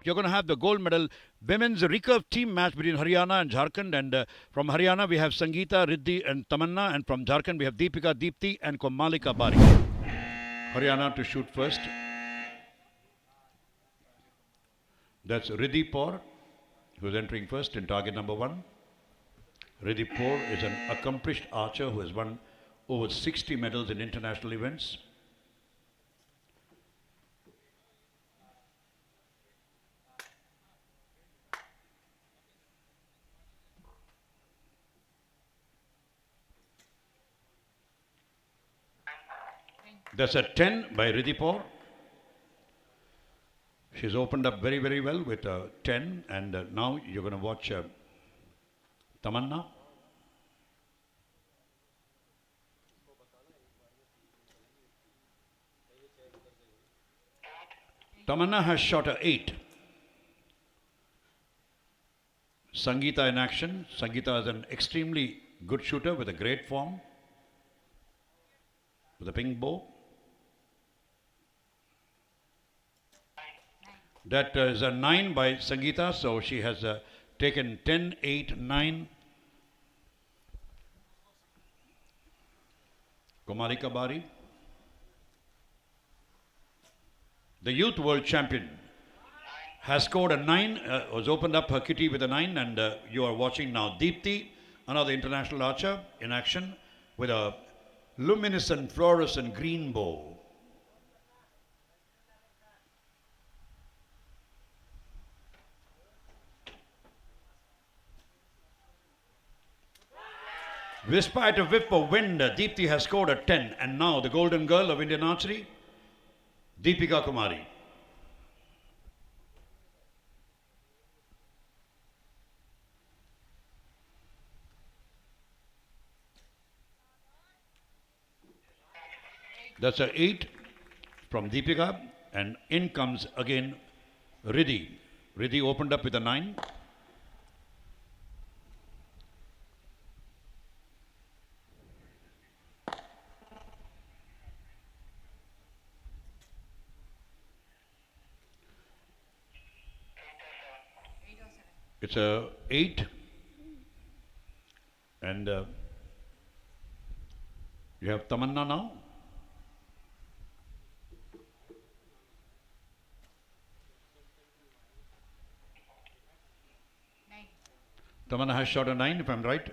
you're going to have the gold medal women's recurve team match between Haryana and Jharkhand. And from Haryana, we have Sangeeta, Riddhi, and Tamanna. And from Jharkhand, we have Deepika, Deepti, and Komalika Bari. Haryana to shoot first. That's Riddhi Paur, who's entering first in target number 1. Riddhi Paur is an accomplished archer who has won over 60 medals in international events. That's a 10 by Riddhi Paur. She's opened up very, very well with a 10, and now you're going to watch Tamanna. Tamanna has shot a 8. Sangeeta in action. Sangeeta is an extremely good shooter with a great form, with a pink bow. That is a 9 by Sangeeta, so she has taken 10, 8, 9. Komalika Bari, the youth world champion, has scored a 9, has opened up her kitty with a 9, and you are watching now Deepti, another international archer in action with a luminescent fluorescent green bow. Despite a whiff of wind, Deepti has scored a 10, and now the golden girl of Indian archery, Deepika Kumari. That's a 8 from Deepika, and in comes again Riddhi. Riddhi opened up with a 9. It's a 8, and you have Tamanna now. Tamanna has shot a 9, if I'm right.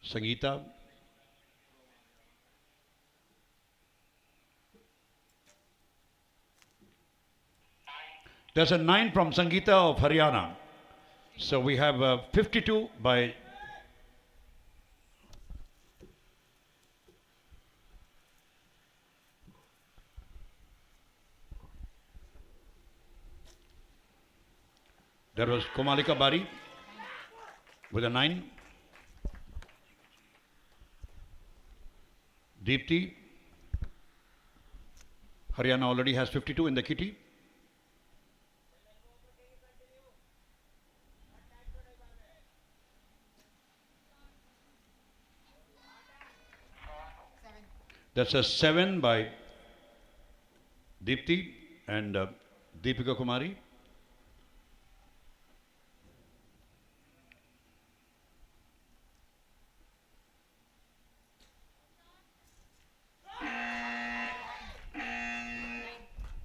Sangeeta. There's a 9 from Sangeeta of Haryana. So we have 52 by that was Komalika Bari with a 9. Deepti. Haryana already has 52 in the kitty. That's a 7 by Deepti and Deepika Kumari.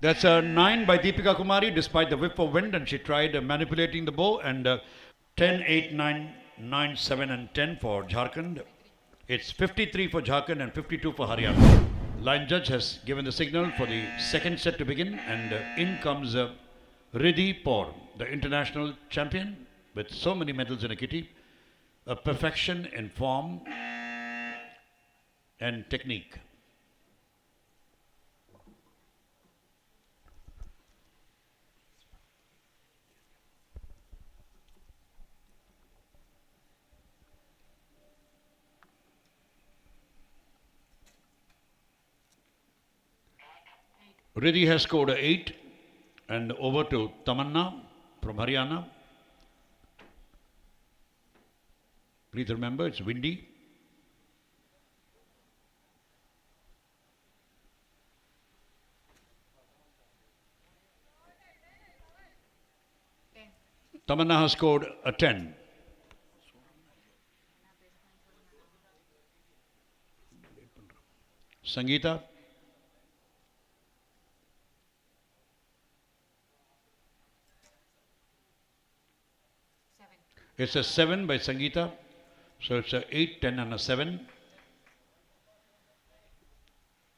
That's a 9 by Deepika Kumari despite the whiff of wind, and she tried manipulating the bow, and 10, 8, 9, 9, 7 and 10 for Jharkhand. It's 53 for Jharkhand and 52 for Haryana. Line judge has given the signal for the second set to begin, and in comes Riddhi Paur, the international champion with so many medals in a kitty, a perfection in form and technique. Riddhi has scored a 8, and over to Tamanna from Haryana. Please remember, it's windy. Tamanna has scored a 10. Sangeeta. It's a 7 by Sangeeta. So it's a 8, 10 and a 7.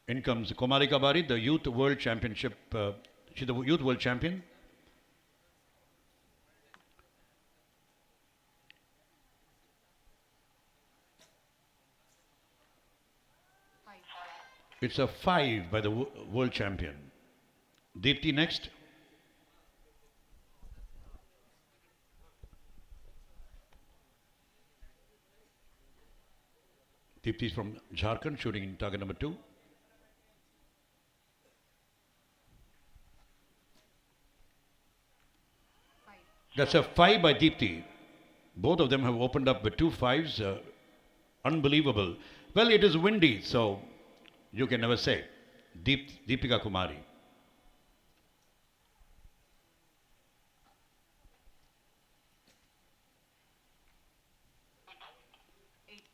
In comes Komalika Bari, the Youth World Championship. She's the Youth World Champion. It's a 5 by the World Champion. Deepti next. Deepti is from Jharkhand, shooting in target number 2. That's a 5 by Deepti. Both of them have opened up with 2 5s. Unbelievable. Well, it is windy, so you can never say. Deepika Kumari.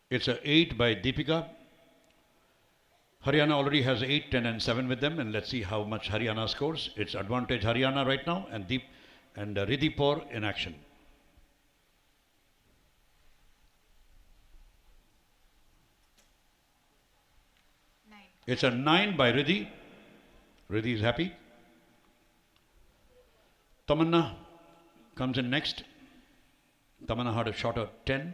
It's a 8 by Deepika. Haryana already has 8, 10 and 7 with them, and let's see how much Haryana scores. It's advantage Haryana right now, and Riddhi Kaur in action. It's a 9 by Riddhi. Riddhi is happy. Tamanna comes in next. Tamanna had a shot of 10.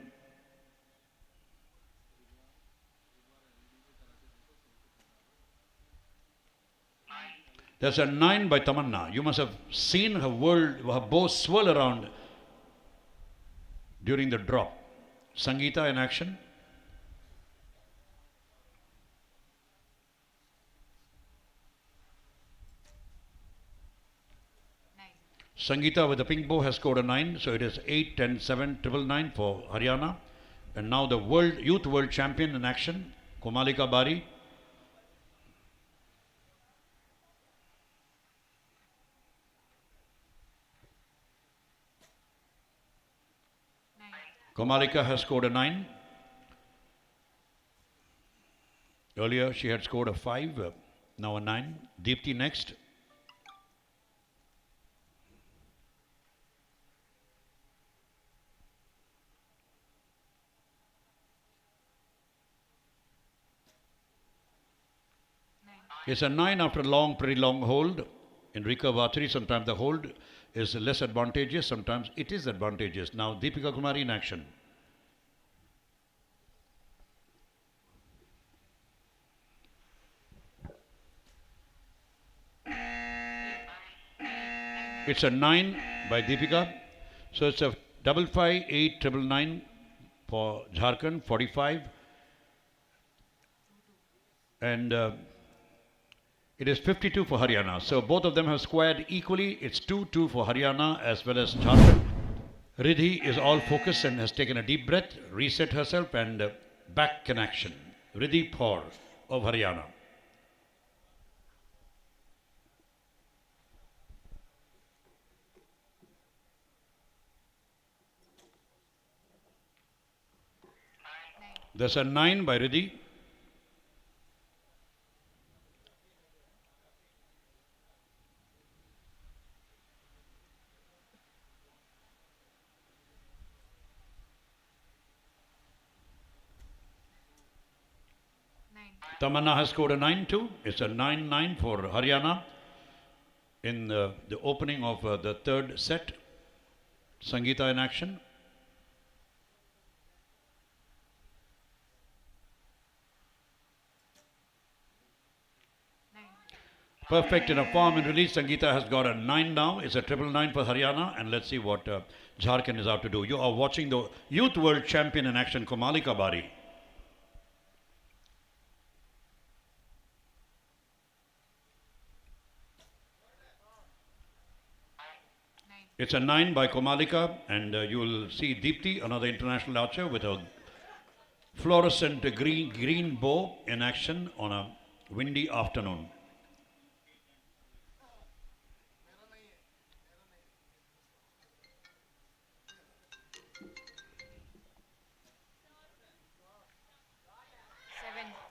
There's a 9 by Tamanna. You must have seen her bow swirl around during the drop. Sangeeta in action. Sangeeta with the pink bow has scored a 9, so it is 8, 10, 7, 999 for Haryana. And now the Youth World Champion in action, Komalika Bari. Komalika has scored a 9. Earlier she had scored a 5, now a 9. Deepti next. It's a 9 after a pretty long hold. In recurve archery, sometimes the hold is less advantageous, sometimes it is advantageous. Now Deepika Kumari in action. It's a 9 by Deepika. So it's a 5, 8, 999 for Jharkhand, 45. And it is 52 for Haryana. So both of them have squared equally. It's 2-2 for Haryana as well as Jharkhand. Riddhi is all focused and has taken a deep breath, reset herself and back in action. Riddhi Kaur of Haryana. There's a 9 by Riddhi. Tamanna has scored a 9 too. It's a 9-9 for Haryana in the opening of the third set. Sangeeta in action. Perfect in a form and release. Sangeeta has got a 9 now. It's a 999 for Haryana, and let's see what Jharkhand is out to do. You are watching the Youth World Champion in action, Komalika Bari. It's a 9 by Komalika, and you will see Deepti, another international archer, with a fluorescent green bow in action on a windy afternoon.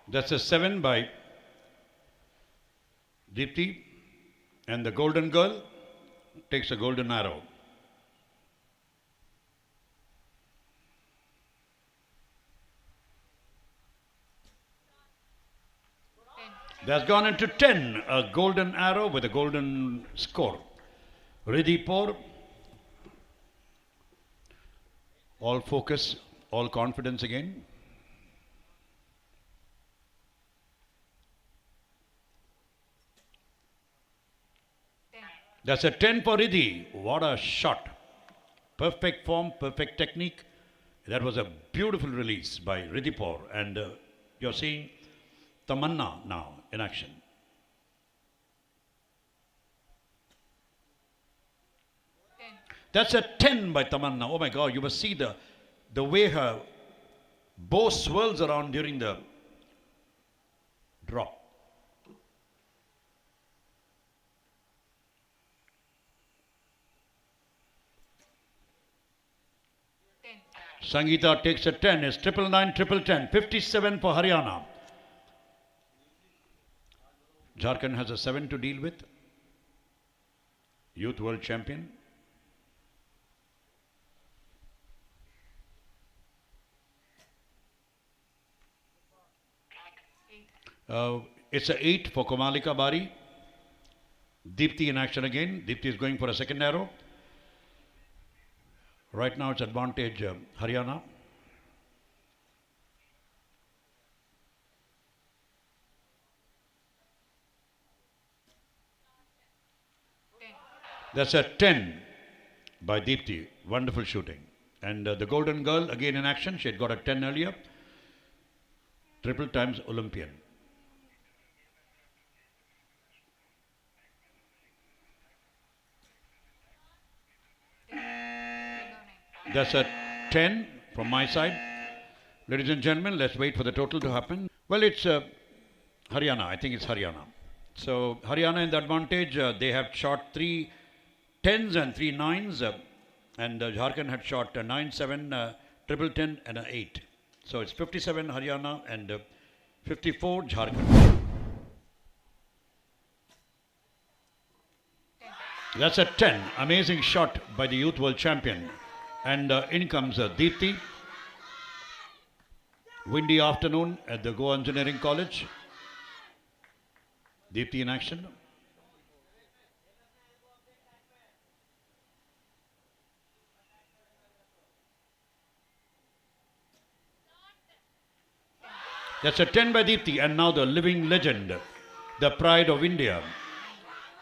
That's a 7 by Deepti. And the golden girl takes a golden arrow. That's gone into 10. A golden arrow with a golden score. Ridhipur. All focus, all confidence again. That's a 10 for Riddhi. What a shot. Perfect form, perfect technique. That was a beautiful release by Ridhipur. And you're seeing Tamanna now in action. That's a 10 by Tamanna. Oh my God, you must see the way her bow swirls around during the drop. Sangeeta takes a 10. It's 999, 57 for Haryana. Jharkhand has a 7 to deal with. Youth World Champion. It's a 8 for Komalika Bari. Deepti in action again. Deepti is going for a second arrow. Right now it's advantage Haryana. That's a 10 by Deepti. Wonderful shooting. And the golden girl again in action. She had got a 10 earlier. Triple times Olympian. That's a 10 from my side. Ladies and gentlemen, let's wait for the total to happen. Well, it's Haryana. I think it's Haryana. So Haryana in the advantage. They have shot 3 10s and 3 9s. And Jharkhand had shot 9 7, triple 10 and an 8. So it's 57 Haryana and 54 Jharkhand. That's a 10. Amazing shot by the Youth World Champion. And in comes Deepti. Windy afternoon at the Goa Engineering College. Deepti in action. That's a 10 by Deepti. And now the living legend, the pride of India,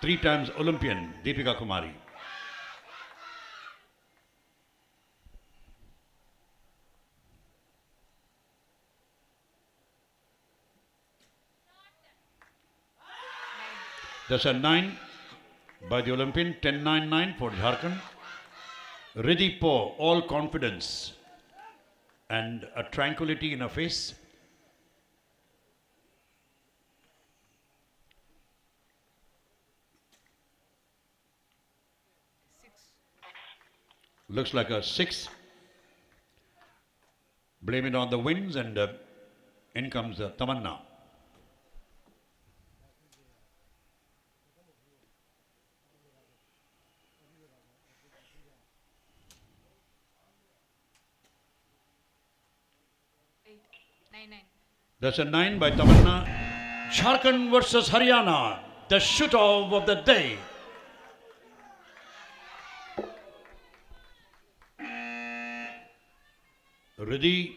3 times Olympian, Deepika Kumari. That's a 9 by the Olympian, 10-9-9 for Jharkhand. Ridhipur, all confidence and a tranquility in her face. Looks like a 6. Blame it on the winds and in comes Tamanna. That's a 9 by Tamanna. Jharkhand versus Haryana, the shoot-off of the day. Riddhi.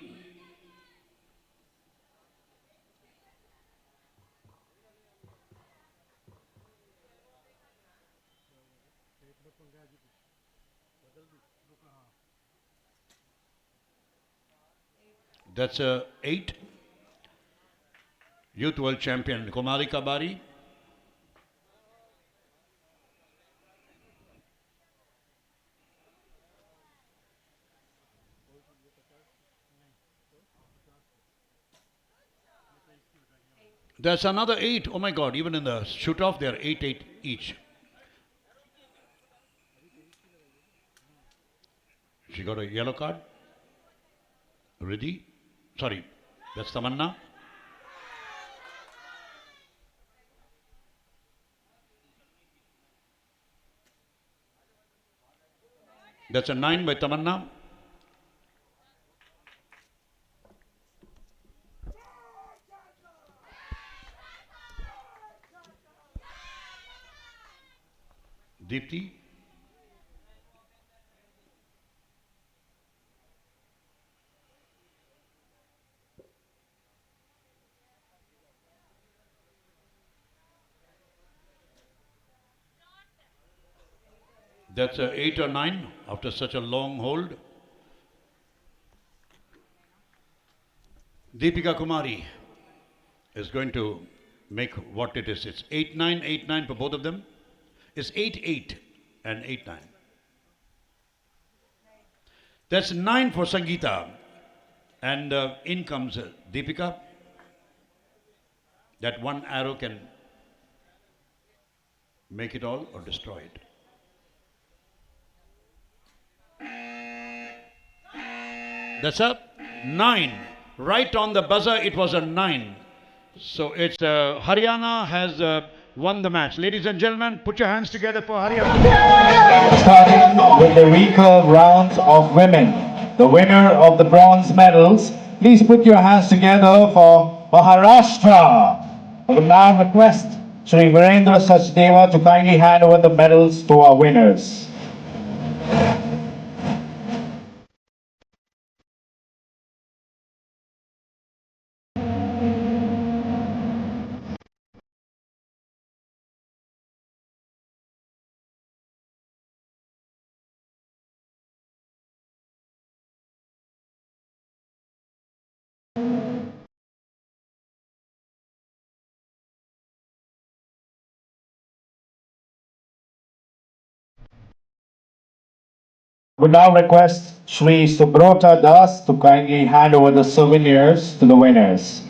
That's a 8. Youth World Champion Komalika Bari. That's another 8. Oh my God, even in the shoot-off, they are 8-8 each. She got a yellow card. Riddhi. Sorry, that's Tamanna. That's a 9 by Tamanna. Deepti. That's a 8 or 9 after such a long hold. Deepika Kumari is going to make what it is. It's 8-9, 8-9 for both of them. It's 8-8 and 8-9. That's 9 for Sangeeta. And in comes Deepika. That one arrow can make it all or destroy it. That's a 9. Right on the buzzer, it was a 9. So it's Haryana has won the match. Ladies and gentlemen, put your hands together for Haryana. Starting with the recurve rounds of women. The winner of the bronze medals, please put your hands together for Maharashtra. I will now request Sri Virendra Sachdeva to kindly hand over the medals to our winners. We now request Sri Subrota Das to kindly hand over the souvenirs to the winners.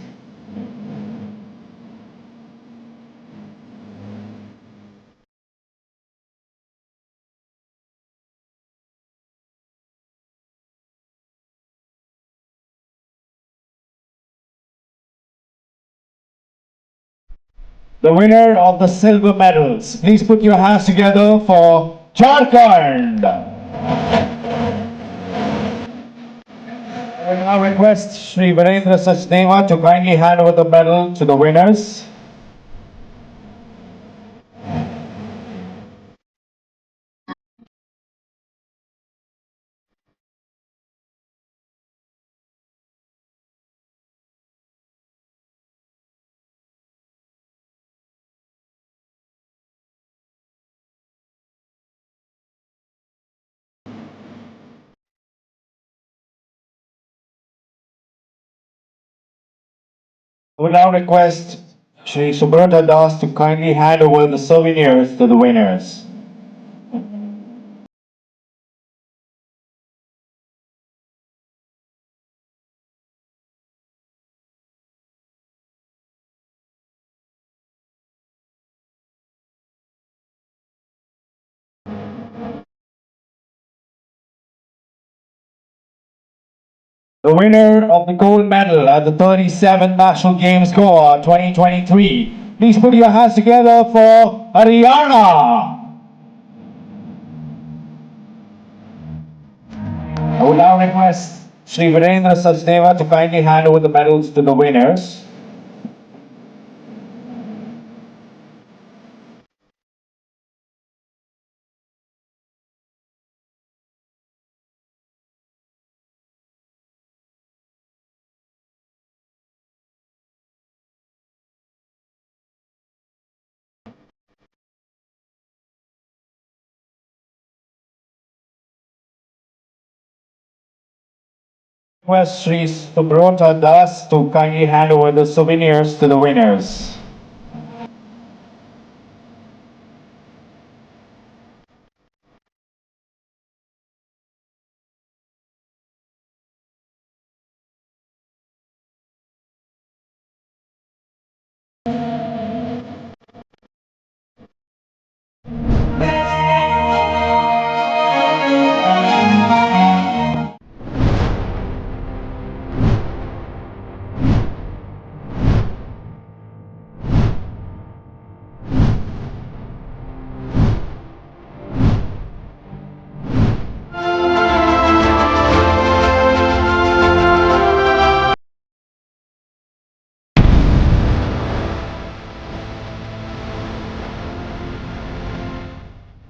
The winner of the silver medals, please put your hands together for Jharkhand. I will now request Sri Virendra Sachdeva to kindly hand over the medal to the winners. I will now request Sri Subrata Das to kindly hand over the souvenirs to the winners. The winner of the gold medal at the 37th National Games Goa 2023. Please put your hands together for Haryana. I will now request Sri Virendra Sachdeva to kindly hand over the medals to the winners. Request Sri Subrata Das to kindly hand over the souvenirs to the winners.